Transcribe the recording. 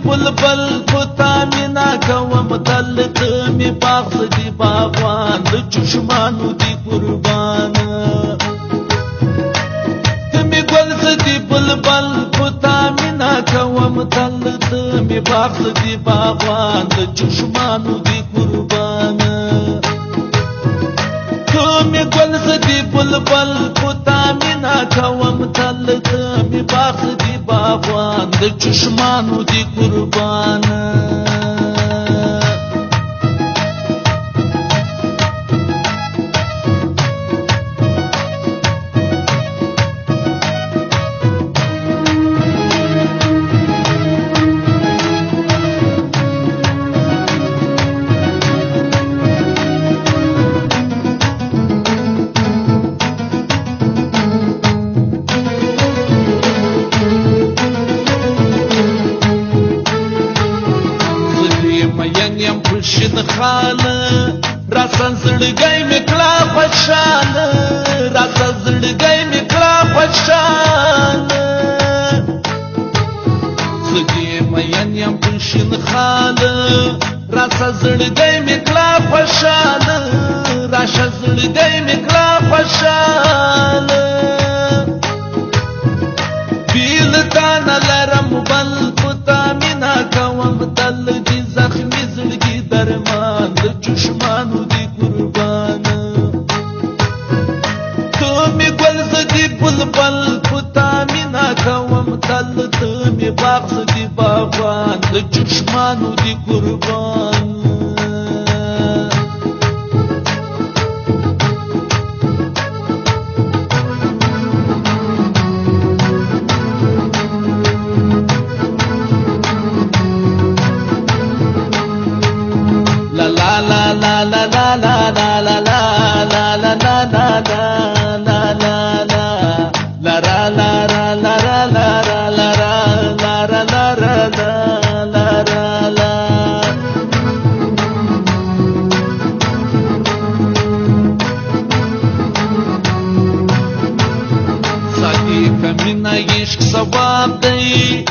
بلبل پتا مینا کوم تل می باغ دی باغوان د چشمانو دی قربان تمی گل دی بلبل پتا مینا کوم تل می باغ دی باغوان د چشمانو دی قربان تمی گل دی بلبل پتا مینا کوم تل می باغ دی باغوان د چشمانو دی قربان شد خاله راسا زړګی می کړه خوشاله راسا زړګی می کړه خوشاله زدی مین یم په شد خاله راسا زړګی می کړه خوشاله راسا زړګی می کړه خوشاله بیل دان لرم بل پتا مینا کوم تل دی زخمی زړګی درمان د چشمانو دی قربان تو می گل زدی بلبل پتا مینا کوم تل تو می باغ زدی باغوان د چشمانو دی قربان Kaminá isk ثواب دی